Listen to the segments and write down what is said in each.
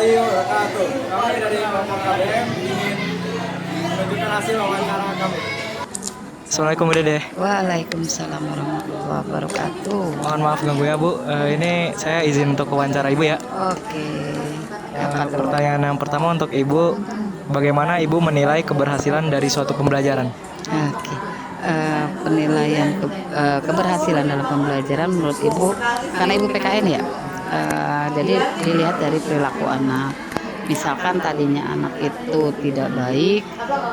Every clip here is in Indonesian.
warahmatullahi wabarakatuh. Kami dari kelompok KBM ingin menunjukkan hasil wawancara kami. Assalamualaikum Bu Dede. Waalaikumsalam warahmatullahi wabarakatuh. Mohon maaf ganggu ya Bu. Ini saya izin untuk wawancara Ibu ya. Oke. Apa tuh? Pertanyaan yang pertama untuk Ibu, bagaimana Ibu menilai keberhasilan dari suatu pembelajaran? Oke. Penilaian keberhasilan dalam pembelajaran menurut Ibu, karena Ibu PKN ya. Jadi dilihat dari perilaku anak. Misalkan tadinya anak itu tidak baik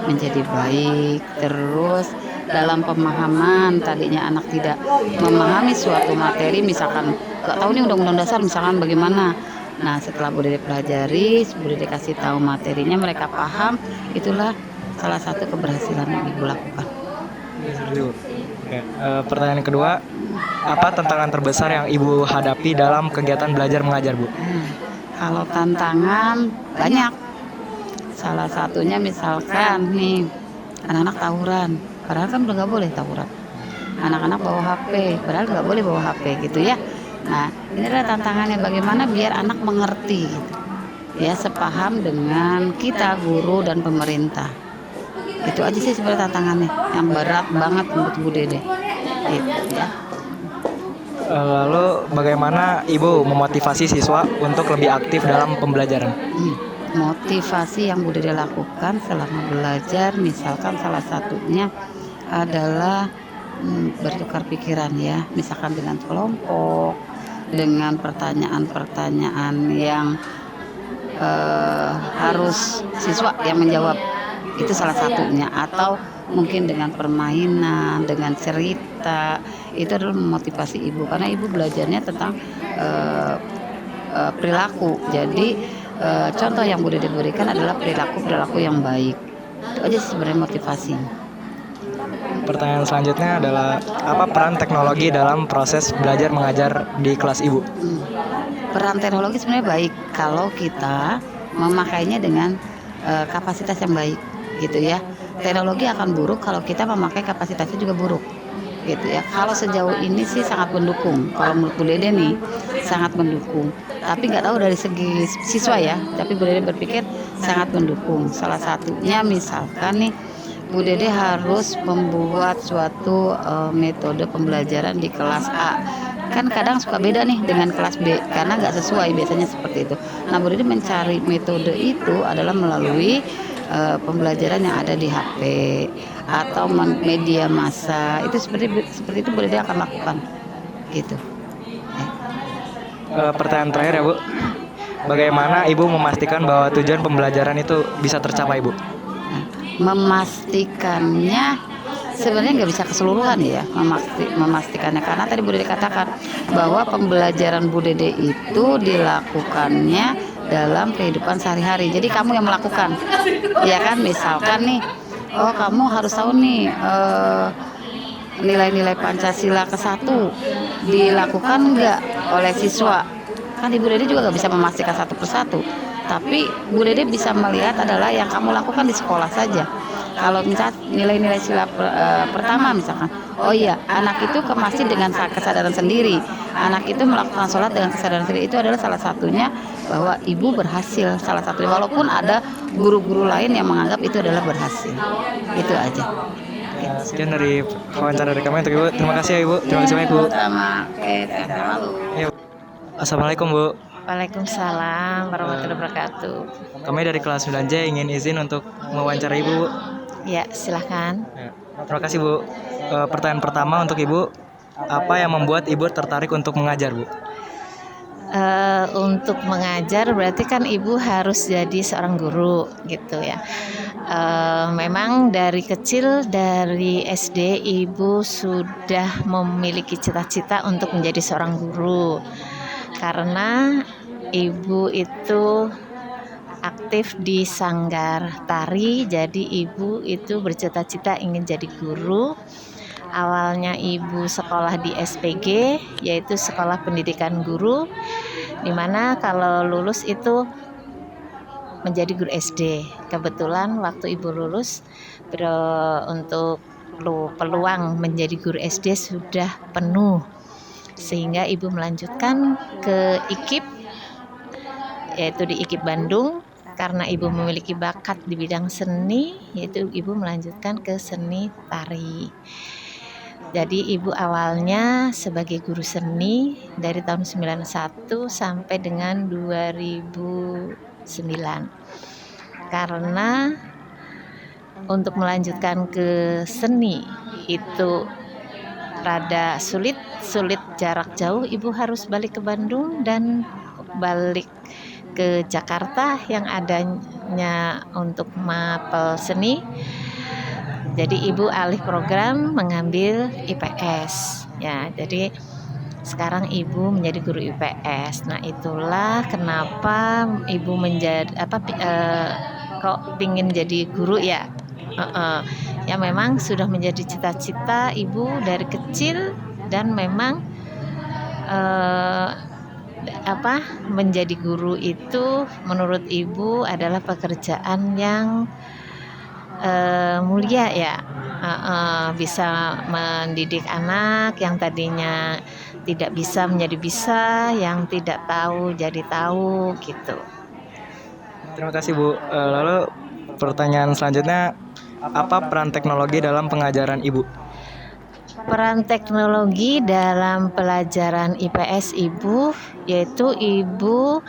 menjadi baik, terus dalam pemahaman tadinya anak tidak memahami suatu materi, misalkan gak tahu nih undang-undang dasar misalkan bagaimana. Nah setelah Bu Dede pelajari, Bu Dede kasih tahu materinya, mereka paham, itulah salah satu keberhasilan yang Ibu lakukan. Oke. Pertanyaan kedua, apa tantangan terbesar yang Ibu hadapi dalam kegiatan belajar mengajar Bu? Kalau tantangan banyak, salah satunya misalkan nih anak-anak tawuran, padahal kan udah nggak boleh tawuran. Anak-anak bawa HP, padahal nggak boleh bawa HP gitu ya. Nah ini adalah tantangannya, bagaimana biar anak mengerti gitu. Ya sepaham dengan kita guru dan pemerintah. Itu aja sih sebenarnya tantangannya yang berat banget untuk Bu Dede gitu ya. Lalu bagaimana Ibu memotivasi siswa untuk lebih aktif dalam pembelajaran? Motivasi yang Bu Dede lakukan selama belajar, misalkan salah satunya adalah bertukar pikiran ya, misalkan dengan kelompok, dengan pertanyaan-pertanyaan yang harus siswa yang menjawab, itu salah satunya. Atau mungkin dengan permainan, dengan cerita, itu adalah memotivasi Ibu, karena Ibu belajarnya tentang perilaku. Jadi contoh yang Bu Dede berikan adalah perilaku yang baik. Itu aja sebenarnya motivasinya. Pertanyaan selanjutnya adalah, apa peran teknologi dalam proses belajar mengajar di kelas Ibu? Peran teknologi sebenarnya baik kalau kita memakainya dengan kapasitas yang baik gitu ya. Teknologi akan buruk kalau kita memakai kapasitasnya juga buruk gitu ya. Kalau sejauh ini sih sangat mendukung, kalau menurut Bu Dede nih sangat mendukung, tapi nggak tahu dari segi siswa ya, tapi Bu Dede berpikir sangat mendukung. Salah satunya misalkan nih, Bu Dede harus membuat suatu metode pembelajaran di kelas A, kan kadang suka beda nih dengan kelas B karena nggak sesuai biasanya seperti itu. Nah Bu Dede mencari metode itu adalah melalui pembelajaran yang ada di HP atau media massa, itu seperti itu Bu Dede akan lakukan gitu. Pertanyaan terakhir ya Bu, bagaimana Ibu memastikan bahwa tujuan pembelajaran itu bisa tercapai Bu? Memastikannya sebenarnya nggak bisa keseluruhan ya, memastikannya, karena tadi Bu Dede katakan bahwa pembelajaran Bu Dede itu dilakukannya dalam kehidupan sehari-hari. Jadi kamu yang melakukan, ya kan? Misalkan nih, oh kamu harus tahu nih nilai-nilai Pancasila ke-1 dilakukan nggak oleh siswa? Kan Ibu Dede juga nggak bisa memastikan satu persatu, tapi Bu Dede bisa melihat adalah yang kamu lakukan di sekolah saja. Kalau misalnya nilai-nilai sila pertama misalkan, oh iya anak itu masih dengan kesadaran sendiri, anak itu melakukan sholat dengan kesadaran sendiri, itu adalah salah satunya bahwa ibu berhasil, salah satunya, walaupun ada guru-guru lain yang menganggap itu adalah berhasil. Itu aja. Sekian dari wawancara dari kami untuk Ibu. Terima kasih ya Ibu. Terima kasih banyak Bu. Assalamualaikum Bu. Waalaikumsalam warahmatullahi wabarakatuh. Kami dari kelas 9J ingin izin untuk mewawancara Ibu Bu. Ya silahkan. Terima kasih Bu. Pertanyaan pertama untuk Ibu, apa yang membuat Ibu tertarik untuk mengajar Bu? Untuk mengajar berarti kan ibu harus jadi seorang guru gitu ya. Memang dari kecil, dari SD ibu sudah memiliki cita-cita untuk menjadi seorang guru, karena ibu itu aktif di sanggar tari. Jadi ibu itu bercita-cita ingin jadi guru. Awalnya ibu sekolah di SPG, yaitu Sekolah Pendidikan Guru, dimana kalau lulus itu menjadi guru SD. Kebetulan waktu ibu lulus untuk peluang menjadi guru SD sudah penuh, sehingga ibu melanjutkan ke IKIP yaitu di IKIP Bandung. Karena ibu memiliki bakat di bidang seni, yaitu ibu melanjutkan ke seni tari. Jadi ibu awalnya sebagai guru seni dari tahun 91 sampai dengan 2009. Karena untuk melanjutkan ke seni itu rada sulit jarak jauh, ibu harus balik ke Bandung dan balik ke Jakarta yang adanya untuk mapel seni. Jadi ibu alih program mengambil IPS ya. Jadi sekarang ibu menjadi guru IPS. Nah, itulah kenapa ibu kok pingin jadi guru ya. Ya memang sudah menjadi cita-cita ibu dari kecil, dan memang menjadi guru itu menurut ibu adalah pekerjaan yang mulia ya. Bisa mendidik anak yang tadinya tidak bisa menjadi bisa, yang tidak tahu jadi tahu gitu. Terima kasih Bu. Lalu pertanyaan selanjutnya, apa peran teknologi dalam pengajaran Ibu? Peran teknologi dalam pelajaran IPS ibu, yaitu ibu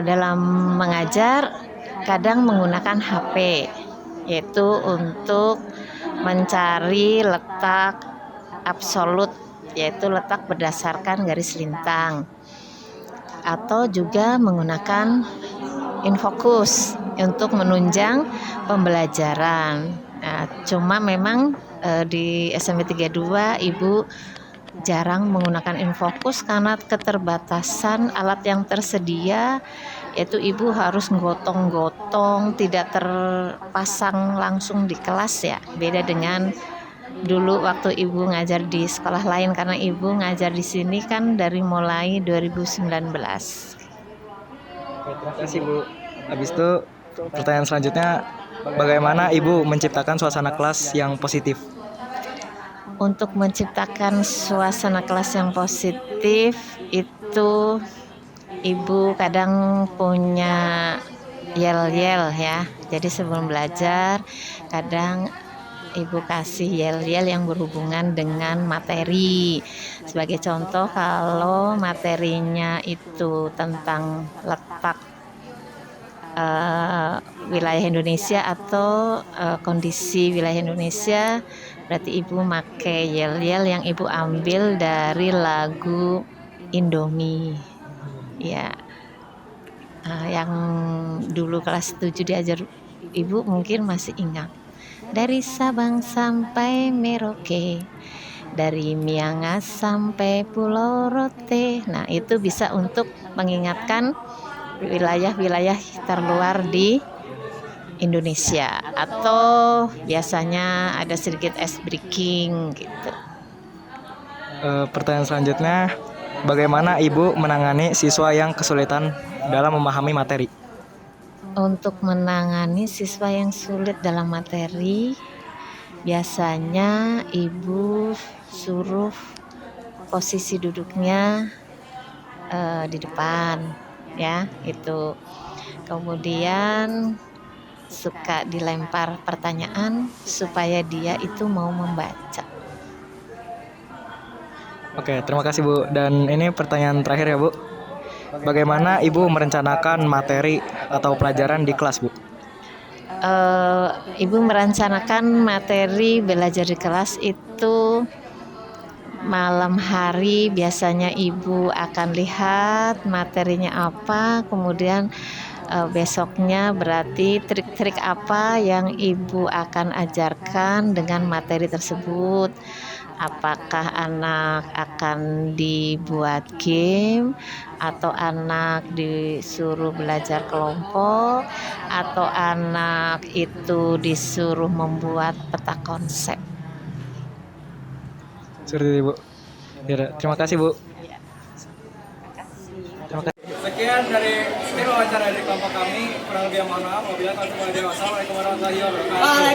dalam mengajar kadang menggunakan HP, yaitu untuk mencari letak absolut, yaitu letak berdasarkan garis lintang, atau juga menggunakan infocus untuk menunjang pembelajaran. Nah, cuma memang di SMP 32 ibu jarang menggunakan infocus karena keterbatasan alat yang tersedia, yaitu ibu harus gotong-gotong, tidak terpasang langsung di kelas ya. Beda dengan dulu waktu ibu ngajar di sekolah lain, karena ibu ngajar di sini kan dari mulai 2019. Terima kasih Bu. Habis itu pertanyaan selanjutnya, bagaimana Ibu menciptakan suasana kelas yang positif? Untuk menciptakan suasana kelas yang positif itu ibu kadang punya yel-yel ya. Jadi sebelum belajar kadang ibu kasih yel-yel yang berhubungan dengan materi. Sebagai contoh, kalau materinya itu tentang letak wilayah Indonesia atau kondisi wilayah Indonesia, berarti ibu pakai yel-yel yang ibu ambil dari lagu Indomie ya. Yang dulu kelas 7 diajar ibu mungkin masih ingat. Dari Sabang sampai Merauke, dari Miangas sampai Pulau Rote. Nah, itu bisa untuk mengingatkan wilayah-wilayah terluar di Indonesia, atau biasanya ada sedikit ice breaking gitu. Pertanyaan selanjutnya, bagaimana Ibu menangani siswa yang kesulitan dalam memahami materi? Untuk menangani siswa yang sulit dalam materi, biasanya ibu suruh posisi duduknya di depan ya, itu. Kemudian suka dilempar pertanyaan supaya dia itu mau membaca. Oke, terima kasih Bu. Dan ini pertanyaan terakhir ya Bu. Bagaimana Ibu merencanakan materi atau pelajaran di kelas Bu? Ibu merencanakan materi belajar di kelas itu malam hari. Biasanya ibu akan lihat materinya apa, kemudian besoknya berarti trik-trik apa yang ibu akan ajarkan dengan materi tersebut. Apakah anak akan dibuat game, atau anak disuruh belajar kelompok, atau anak itu disuruh membuat peta konsep. Seperti itu Bu. Ya, terima kasih Bu. Sekian wawancara dari kelompok kami. Kurang lebih mohon maaf. Wabillahi taufiq wal hidayah. Wassalamualaikum warahmatullahi wabarakatuh.